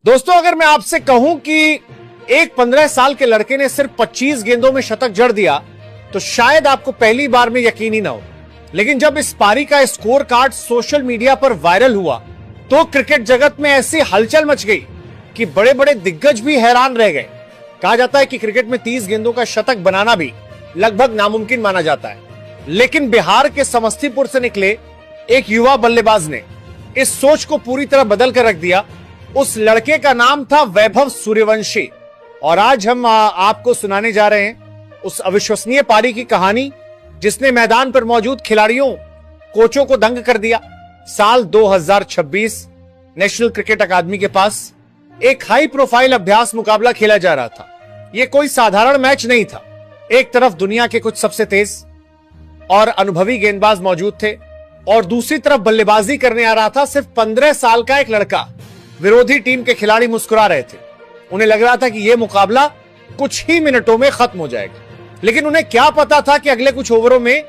दोस्तों, अगर मैं आपसे कहूं कि एक 15 साल के लड़के ने सिर्फ 25 गेंदों में शतक जड़ दिया तो शायद आपको पहली बार में यकीन ही ना हो। लेकिन जब इस पारी का स्कोर कार्ड सोशल मीडिया पर वायरल हुआ तो क्रिकेट जगत में ऐसी हलचल मच गई कि बड़े बड़े दिग्गज भी हैरान रह गए। कहा जाता है कि क्रिकेट में 30 गेंदों का शतक बनाना भी लगभग नामुमकिन माना जाता है, लेकिन बिहार के समस्तीपुर से निकले एक युवा बल्लेबाज ने इस सोच को पूरी तरह बदल कर रख दिया। उस लड़के का नाम था वैभव सूर्यवंशी और आज हम आपको सुनाने जा रहे हैं उस अविश्वसनीय पारी की कहानी जिसने मैदान पर मौजूद खिलाड़ियों, कोचों को दंग कर दिया। साल 2026 नेशनल क्रिकेट अकादमी के पास एक हाई प्रोफाइल अभ्यास मुकाबला खेला जा रहा था। यह कोई साधारण मैच नहीं था। एक तरफ दुनिया के कुछ सबसे तेज और अनुभवी गेंदबाज मौजूद थे और दूसरी तरफ बल्लेबाजी करने आ रहा था सिर्फ 15 साल का एक लड़का। विरोधी टीम के खिलाड़ी मुस्कुरा रहे थे। उन्हें लग रहा था कि यह मुकाबला कुछ ही मिनटों में खत्म हो जाएगा, लेकिन उन्हें क्या पता था कि अगले कुछ ओवरों में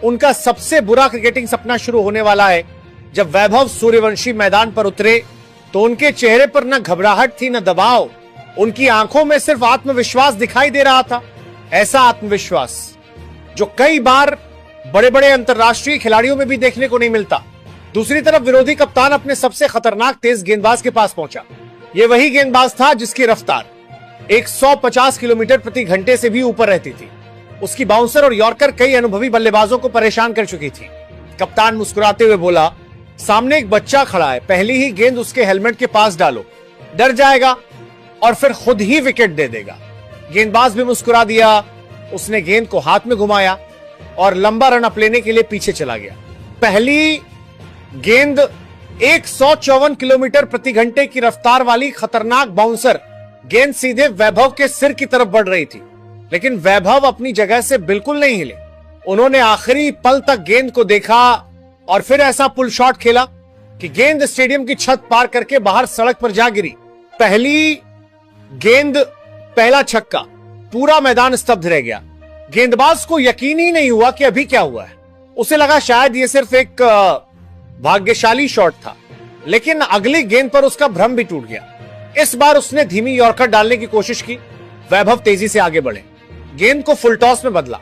उनका सबसे बुरा क्रिकेटिंग सपना शुरू होने वाला है। जब वैभव सूर्यवंशी मैदान पर उतरे तो उनके चेहरे पर न घबराहट थी न दबाव, उनकी आंखों में सिर्फ आत्मविश्वास दिखाई दे रहा था। ऐसा आत्मविश्वास जो कई बार बड़े बड़े अंतरराष्ट्रीय खिलाड़ियों में भी देखने को नहीं मिलता। दूसरी तरफ विरोधी कप्तान अपने सबसे खतरनाक तेज गेंदबाज के पास पहुंचा। यह वही गेंदबाज था जिसकी रफ्तार 150 किलोमीटर प्रति घंटे से भी ऊपर रहती थी। उसकी बाउंसर और यॉर्कर कई अनुभवी बल्लेबाजों को परेशान कर चुकी थी। कप्तान मुस्कुराते हुए बोला, सामने एक बच्चा खड़ा है, पहली ही गेंद उसके हेलमेट के पास डालो, डर जाएगा और फिर खुद ही विकेट दे देगा। गेंदबाज भी मुस्कुरा दिया। उसने गेंद को हाथ में घुमाया और लंबा रन अप लेने के लिए पीछे चला गया। पहली गेंद 154 किलोमीटर प्रति घंटे की रफ्तार वाली खतरनाक बाउंसर गेंद सीधे वैभव के सिर की तरफ बढ़ रही थी, लेकिन वैभव अपनी जगह से बिल्कुल नहीं हिले। उन्होंने आखिरी पल तक गेंद को देखा और फिर ऐसा पुल शॉट खेला कि गेंद स्टेडियम की छत पार करके बाहर सड़क पर जा गिरी। पहली गेंद, पहला छक्का, पूरा मैदान स्तब्ध रह गया। गेंदबाज को यकीन ही नहीं हुआ कि अभी क्या हुआ है। उसे लगा शायद यह सिर्फ एक भाग्यशाली शॉट था, लेकिन अगली गेंद पर उसका भ्रम भी टूट गया। इस बार उसने धीमी यॉर्कर डालने की कोशिश की। वैभव तेजी से आगे बढ़े, गेंद को फुल टॉस में बदला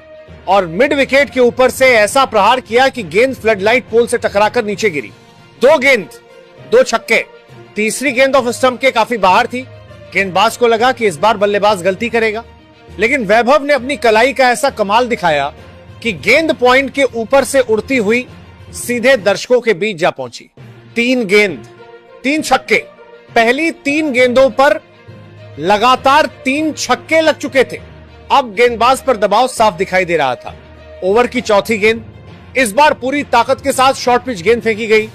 और मिड विकेट के ऊपर से ऐसा प्रहार किया कि गेंद फ्लडलाइट पोल से टकराकर नीचे गिरी। 2 गेंद 2 छक्के। तीसरी गेंद ऑफ स्टंप के काफी बाहर थी। गेंदबाज को लगा कि इस बार बल्लेबाज गलती करेगा, लेकिन वैभव ने अपनी कलाई का ऐसा कमाल दिखाया कि गेंद पॉइंट के ऊपर से उड़ती हुई सीधे दर्शकों के बीच जा पहुंची। 3 गेंद 3 छक्के। पहली 3 गेंदों पर लगातार 3 छक्के लग चुके थे। अब गेंदबाज पर दबाव साफ दिखाई दे रहा था। ओवर की चौथी गेंद, इस बार पूरी ताकत के साथ शॉर्ट पिच गेंद फेंकी गई,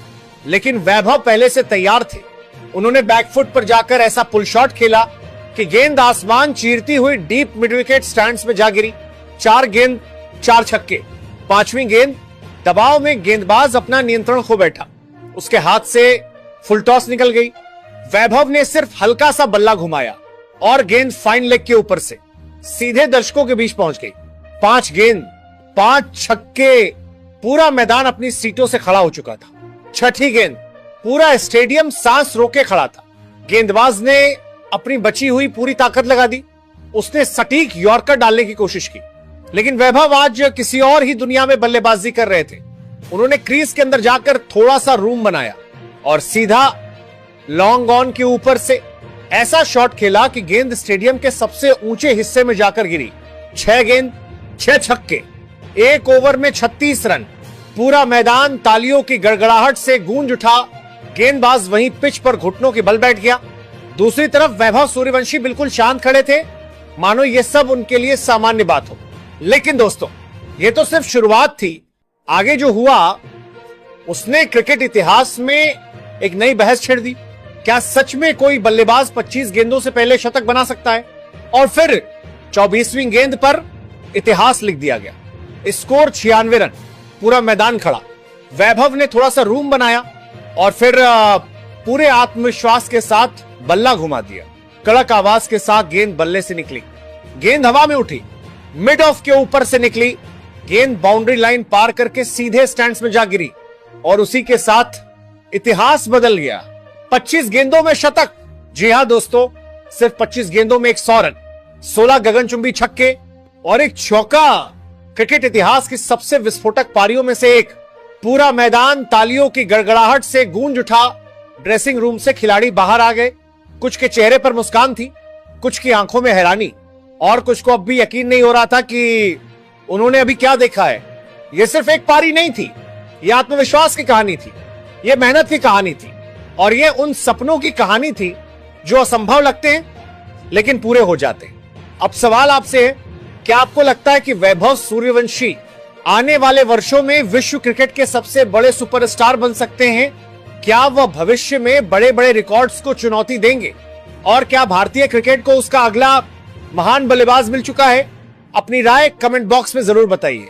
लेकिन वैभव पहले से तैयार थे। उन्होंने बैकफुट पर जाकर ऐसा पुल शॉट खेला कि गेंद आसमान चीरती हुई डीप मिड विकेट स्टैंड्स में जा गिरी। 4 गेंद 4 छक्के। 5वीं गेंद, दबाव में गेंदबाज अपना नियंत्रण खो बैठा। उसके हाथ से फुल टॉस निकल गई। वैभव ने सिर्फ हल्का सा बल्ला घुमाया और गेंद फाइन लेग के ऊपर से सीधे दर्शकों के बीच पहुंच गई। 5 गेंद 5 छक्के। पूरा मैदान अपनी सीटों से खड़ा हो चुका था। 6ठी गेंद, पूरा स्टेडियम सांस रोके खड़ा था। गेंदबाज ने अपनी बची हुई पूरी ताकत लगा दी। उसने सटीक यॉर्कर डालने की कोशिश की, लेकिन वैभव आज किसी और ही दुनिया में बल्लेबाजी कर रहे थे। उन्होंने क्रीज के अंदर जाकर थोड़ा सा रूम बनाया और सीधा लॉन्ग ऑन के ऊपर से ऐसा शॉट खेला कि गेंद स्टेडियम के सबसे ऊंचे हिस्से में जाकर गिरी। 6 गेंद 6 छक्के। 1 ओवर में 36 रन। पूरा मैदान तालियों की गड़गड़ाहट से गूंज उठा। गेंदबाज वहीं पिच पर घुटनों के बल बैठ गया। दूसरी तरफ वैभव सूर्यवंशी बिल्कुल शांत खड़े थे, मानो यह सब उनके लिए सामान्य बात हो। लेकिन दोस्तों, यह तो सिर्फ शुरुआत थी। आगे जो हुआ उसने क्रिकेट इतिहास में एक नई बहस छेड़ दी। क्या सच में कोई बल्लेबाज 25 गेंदों से पहले शतक बना सकता है? और फिर 24वीं गेंद पर इतिहास लिख दिया गया। Score 96 run. पूरा मैदान खड़ा। वैभव ने थोड़ा सा रूम बनाया और फिर पूरे आत्मविश्वास के साथ बल्ला घुमा दिया। कड़क आवाज के साथ गेंद बल्ले से निकली। गेंद हवा में उठी, मिड ऑफ के ऊपर से निकली। गेंद बाउंड्री लाइन पार करके सीधे स्टैंड्स में जा गिरी और उसी के साथ इतिहास बदल गया। 25 गेंदों में शतक, जी हां दोस्तों, सिर्फ 25 गेंदों में 100 रन, 16 गगनचुंबी छक्के और एक चौका। क्रिकेट इतिहास की सबसे विस्फोटक पारियों में से एक। पूरा मैदान तालियों की गड़गड़ाहट से गूंज उठा। ड्रेसिंग रूम से खिलाड़ी बाहर आ गए। कुछ के चेहरे पर मुस्कान थी, कुछ की आंखों में हैरानी, और कुछ को अब भी यकीन नहीं हो रहा था कि उन्होंने अभी क्या देखा है। यह सिर्फ एक पारी नहीं थी, यह आत्मविश्वास की कहानी थी, यह मेहनत की कहानी थी, और यह उन सपनों की कहानी थी जो असंभव लगते हैं लेकिन पूरे हो जाते हैं। अब सवाल आपसे है, क्या आपको लगता है कि वैभव सूर्यवंशी आने वाले वर्षों में विश्व क्रिकेट के सबसे बड़े सुपरस्टार बन सकते हैं? क्या वह भविष्य में बड़े बड़े रिकॉर्ड्स को चुनौती देंगे? और क्या भारतीय क्रिकेट को उसका अगला महान बल्लेबाज मिल चुका है? अपनी राय कमेंट बॉक्स में जरूर बताइए।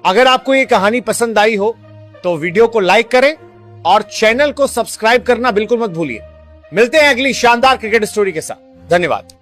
अगर आपको ये कहानी पसंद आई हो तो वीडियो को लाइक करें और चैनल को सब्सक्राइब करना बिल्कुल मत भूलिए। मिलते हैं अगली शानदार क्रिकेट स्टोरी के साथ। धन्यवाद।